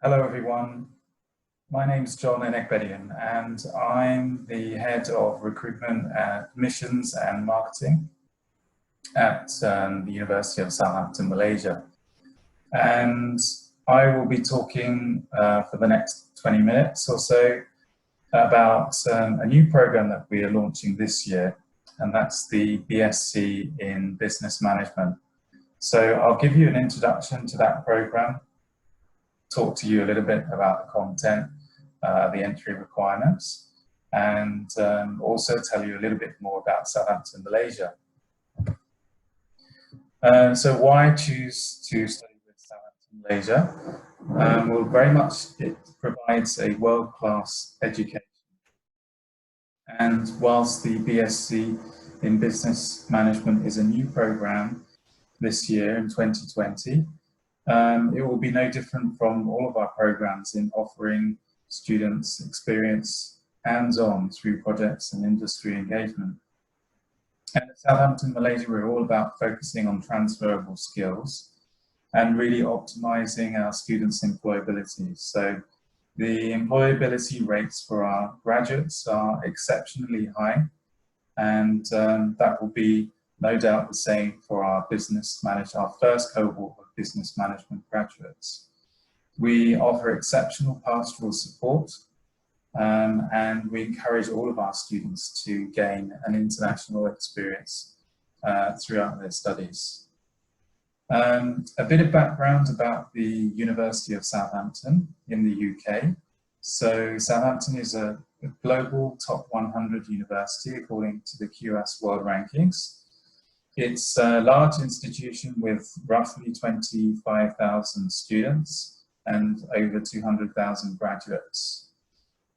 Hello everyone, my name is Jon Inegbedion and I'm the head of recruitment, admissions and marketing at the University of Southampton, Malaysia. And I will be talking for the next 20 minutes or so about a new program that we are launching this year, and that's the BSc in Business Management. So I'll give you an introduction to that program, talk to you a little bit about the content, the entry requirements, and also tell you a little bit more about Southampton, Malaysia. So why choose to study with Southampton, Malaysia? Well, very much it provides a world-class education. And whilst the BSc in Business Management is a new program this year in 2020, it will be no different from all of our programs in offering students experience hands-on through projects and industry engagement. And at Southampton, Malaysia, we're all about focusing on transferable skills and really optimizing our students' employability. So the employability rates for our graduates are exceptionally high, and that will be no doubt the same for our first cohort of business management graduates. We offer exceptional pastoral support, and we encourage all of our students to gain an international experience throughout their studies. A bit of background about the University of Southampton in the UK. So Southampton is a global top 100 university according to the QS World Rankings. It's a large institution with roughly 25,000 students and over 200,000 graduates.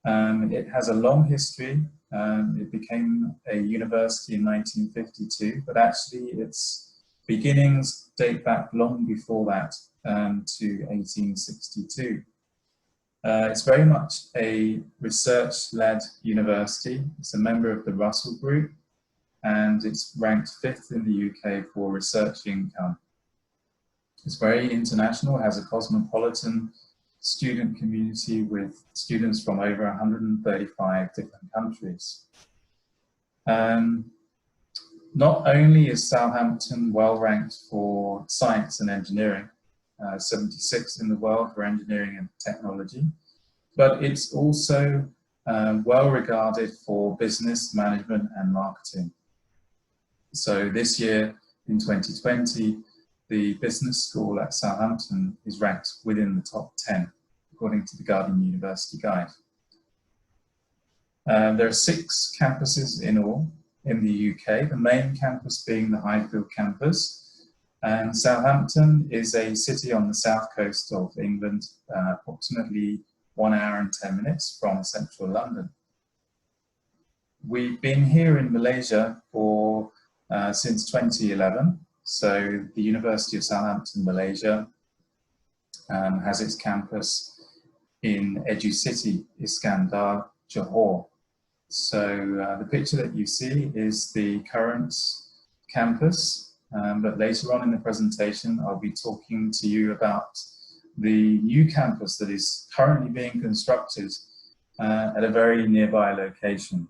It has a long history. It became a university in 1952, but actually its beginnings date back long before that, to 1862. It's very much a research-led university. It's a member of the Russell Group, and it's ranked 5th in the UK for research income. It's very international, has a cosmopolitan student community with students from over 135 different countries. Not only is Southampton well ranked for science and engineering, 76th in the world for engineering and technology, but it's also well regarded for business management and marketing. So this year, in 2020, the business school at Southampton is ranked within the top 10, according to the Guardian University Guide. There are 6 campuses in all in the UK, the main campus being the Highfield campus. And Southampton is a city on the south coast of England, approximately 1 hour and 10 minutes from central London. We've been here in Malaysia for since 2011. So the University of Southampton, Malaysia has its campus in Edu City, Iskandar, Johor. So the picture that you see is the current campus, but later on in the presentation I'll be talking to you about the new campus that is currently being constructed at a very nearby location.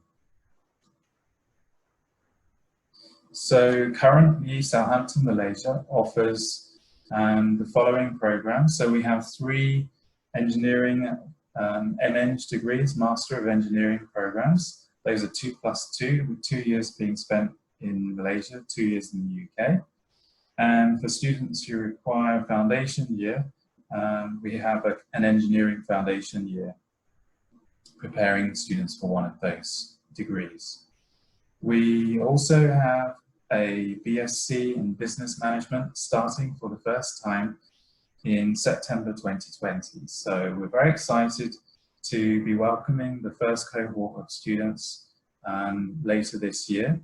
So currently Southampton, Malaysia offers the following programs. So we have 3 engineering MEng degrees, Master of Engineering programs. Those are 2+2, with 2 years being spent in Malaysia, 2 years in the UK. And for students who require a foundation year, we have an engineering foundation year, preparing students for one of those degrees. We also have a BSc in Business Management starting for the first time in September 2020. So we're very excited to be welcoming the first cohort of students later this year.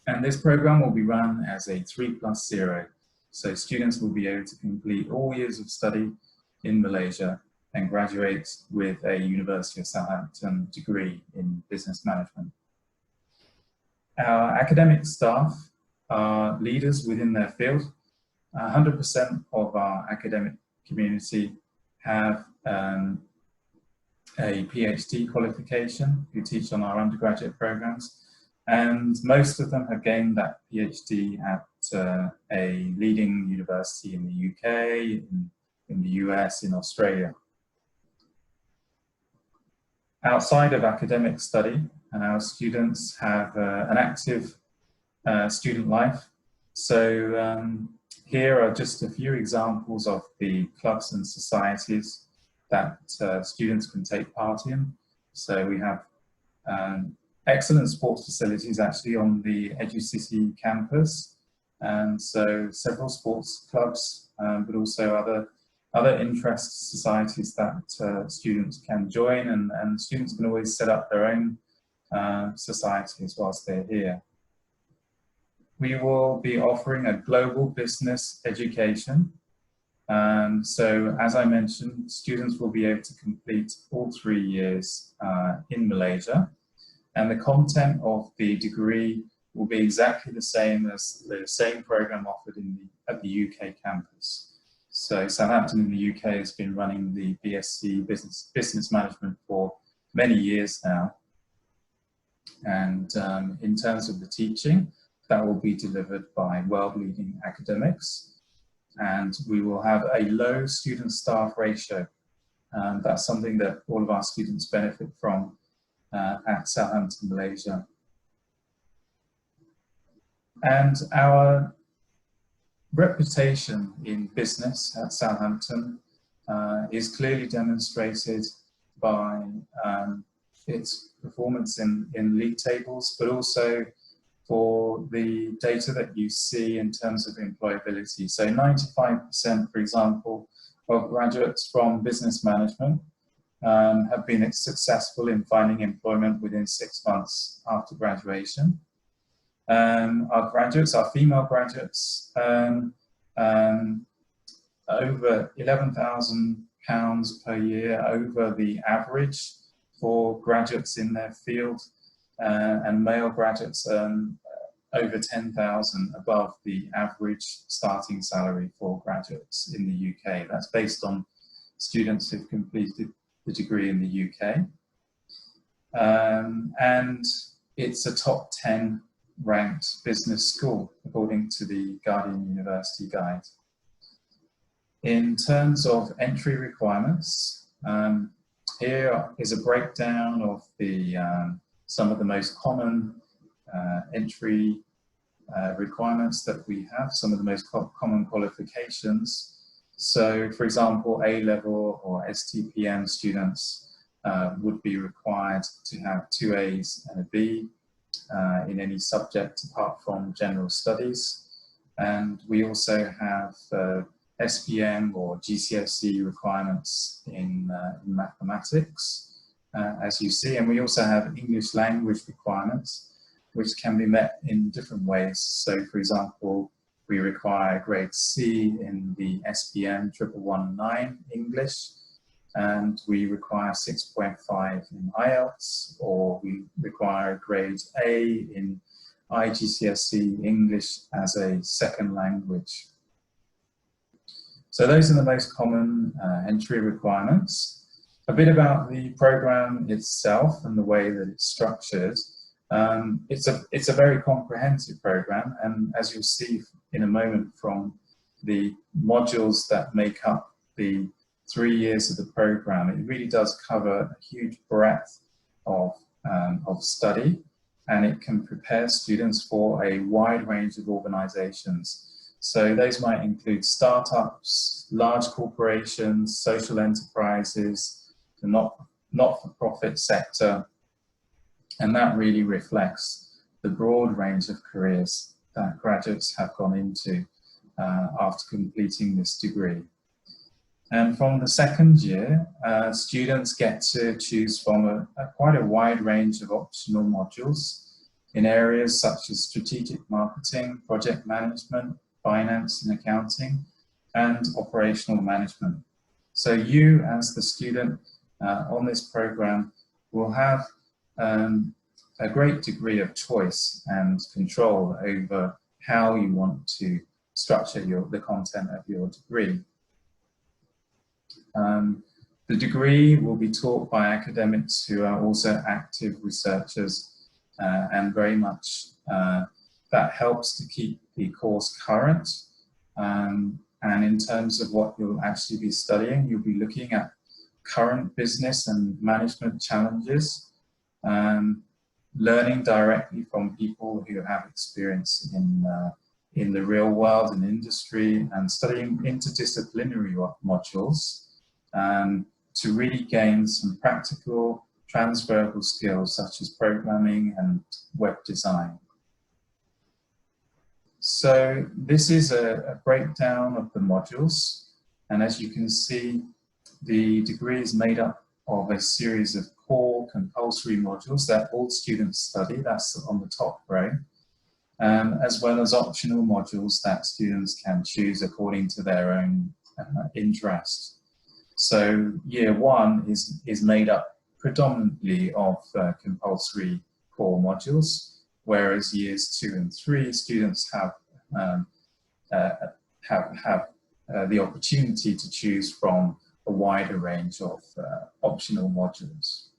And this program will be run as a 3+0. So students will be able to complete all years of study in Malaysia and graduate with a University of Southampton degree in Business Management. Our academic staff are leaders within their field. 100% of our academic community have a PhD qualification who teach on our undergraduate programs, and most of them have gained that PhD at a leading university in the UK, in the US, in Australia. Outside of academic study, our students have an active student life. So here are just a few examples of the clubs and societies that students can take part in. So we have excellent sports facilities actually on the EduCity campus, and so several sports clubs, but also other interest societies that students can join, and students can always set up their own societies whilst they're here. We will be offering a global business education. So as I mentioned, students will be able to complete all 3 years in Malaysia, and the content of the degree will be exactly the same as the same program offered at the UK campus. So Southampton in the UK has been running the BSc Business Management for many years now. And in terms of the teaching, that will be delivered by world-leading academics. And we will have a low student-staff ratio. That's something that all of our students benefit from at Southampton, Malaysia. And our reputation in business at Southampton is clearly demonstrated by its performance in league tables, but also for the data that you see in terms of employability. So 95%, for example, of graduates from business management have been successful in finding employment within 6 months after graduation. Our graduates, our female graduates, earn over £11,000 per year over the average for graduates in their field, and male graduates earn over 10,000 above the average starting salary for graduates in the UK. That's based on students who've completed the degree in the UK. And it's a top 10 ranked business school, according to the Guardian University Guide. In terms of entry requirements, here is a breakdown of the some of the most common entry requirements that we have, some of the most common qualifications. So, for example, A-level or STPM students would be required to have 2 A's and a B in any subject apart from general studies. And we also have SPM or GCSE requirements in mathematics, as you see, and we also have English language requirements, which can be met in different ways. So, for example, we require grade C in the SPM 1119 English, and we require 6.5 in IELTS, or we require grade A in IGCSE English as a second language. So those are the most common entry requirements. A bit about the program itself and the way that it's structured. It's a very comprehensive program, and as you'll see in a moment from the modules that make up the 3 years of the program, it really does cover a huge breadth of study, and it can prepare students for a wide range of organizations. So those might include startups, large corporations, social enterprises, the not-for-profit sector, and that really reflects the broad range of careers that graduates have gone into after completing this degree. And from the second year, students get to choose from quite a wide range of optional modules in areas such as strategic marketing, project management, finance and accounting, and operational management. So you, as the student on this program, will have a great degree of choice and control over how you want to structure the content of your degree. The degree will be taught by academics who are also active researchers, and very much that helps to keep the course current. And in terms of what you'll actually be studying, you'll be looking at current business and management challenges, learning directly from people who have experience in the real world and industry, and studying interdisciplinary modules to really gain some practical transferable skills such as programming and web design. So this is a breakdown of the modules, and as you can see, the degree is made up of a series of core compulsory modules that all students study, that's on the top row, as well as optional modules that students can choose according to their own interest. So year one is made up predominantly of compulsory core modules, whereas years 2 and 3 students have the opportunity to choose from a wider range of optional modules.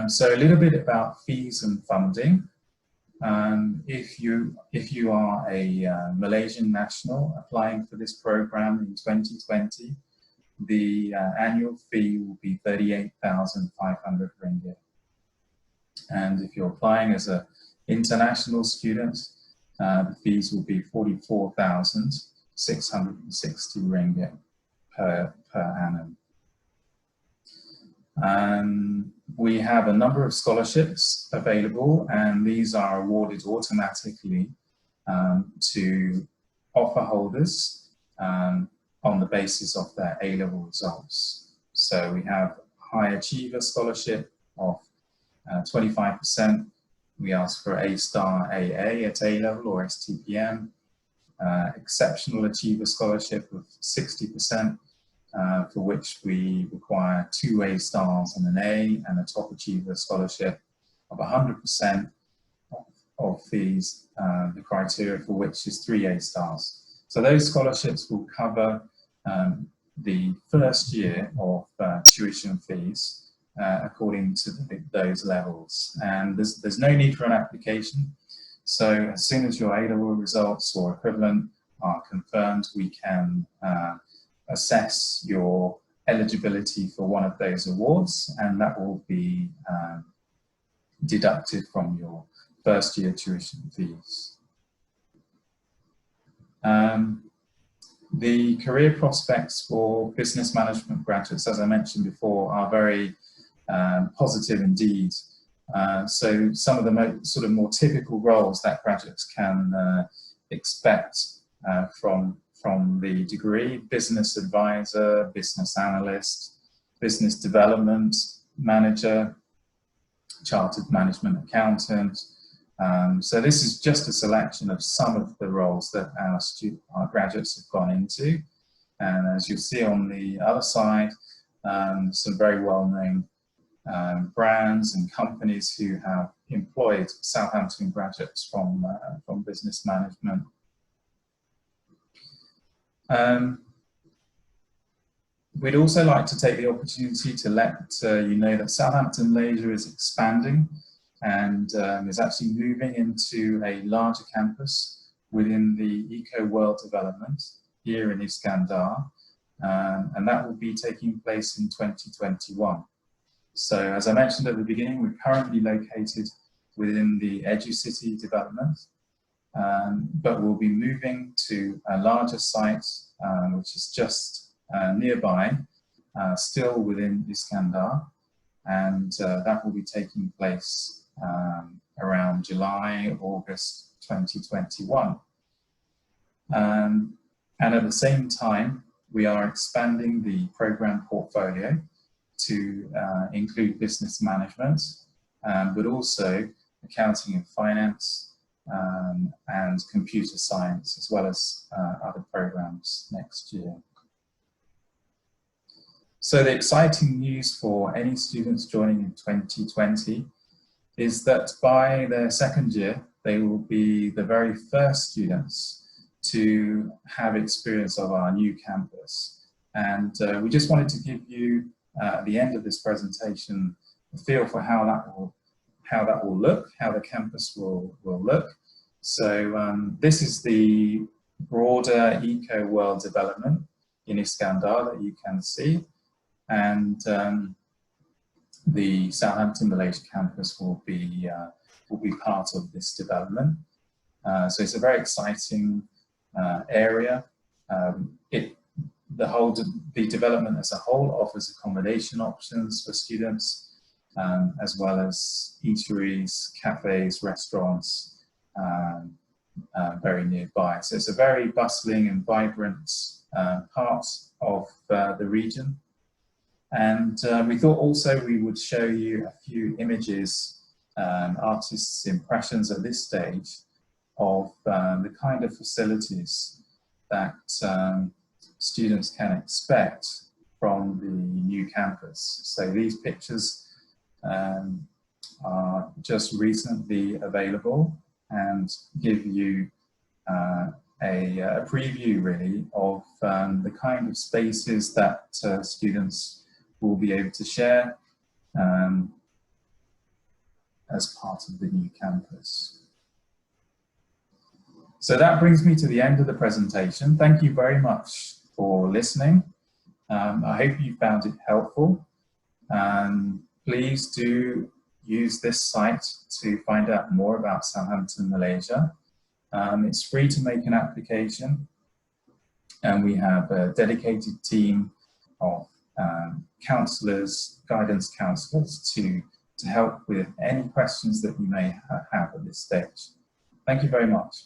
So a little bit about fees and funding. If you are a Malaysian national applying for this program in 2020, the annual fee will be 38,500 ringgit. And if you're applying as an international student, the fees will be 44,660 ringgit per annum. We have a number of scholarships available, and these are awarded automatically to offer holders on the basis of their A-level results. So we have High Achiever Scholarship of 25%. We ask for A-star AA at A-level or STPM. Exceptional Achiever Scholarship of 60%. For which we require 2 A-stars and an A, and a Top Achiever Scholarship of 100% of fees, the criteria for which is 3 A-stars. So those scholarships will cover the first year of tuition fees according to those levels. And there's no need for an application. So as soon as your A-level results or equivalent are confirmed, we can assess your eligibility for one of those awards, and that will be deducted from your first year tuition fees. The career prospects for business management graduates, as I mentioned before, are very positive indeed. So some of the sort of more typical roles that graduates can expect from the degree: business advisor, business analyst, business development manager, chartered management accountant. So this is just a selection of some of the roles that our graduates have gone into. And as you'll see on the other side, some very well-known brands and companies who have employed Southampton graduates from business management. We'd also like to take the opportunity to let you know that Southampton, Malaysia is expanding and is actually moving into a larger campus within the Eco World development here in Iskandar, and that will be taking place in 2021. So as I mentioned at the beginning, we're currently located within the EduCity development, but we'll be moving to a larger site which is just nearby, still within Iskandar, and that will be taking place around July, August 2021. And at the same time, we are expanding the program portfolio to include business management, but also accounting and finance, and computer science, as well as other programs next year. So the exciting news for any students joining in 2020 is that by their second year, they will be the very first students to have experience of our new campus. And we just wanted to give you, at the end of this presentation, a feel for how that will look, how the campus will look. So this is the broader eco-world development in Iskandar that you can see. And the Southampton, Malaysia campus will be part of this development. So it's a very exciting area. The development as a whole offers accommodation options for students, as well as eateries, cafes, restaurants, very nearby. So it's a very bustling and vibrant part of the region. And we thought also we would show you a few images, artists' impressions at this stage of the kind of facilities that students can expect from the new campus. So these pictures are just recently available and give you a preview really of the kind of spaces that students will be able to share as part of the new campus. So that brings me to the end of the presentation. Thank you very much for listening. I hope you found it helpful. Please do use this site to find out more about Southampton, Malaysia. It's free to make an application, and we have a dedicated team of counsellors, guidance counsellors to help with any questions that you may have at this stage. Thank you very much.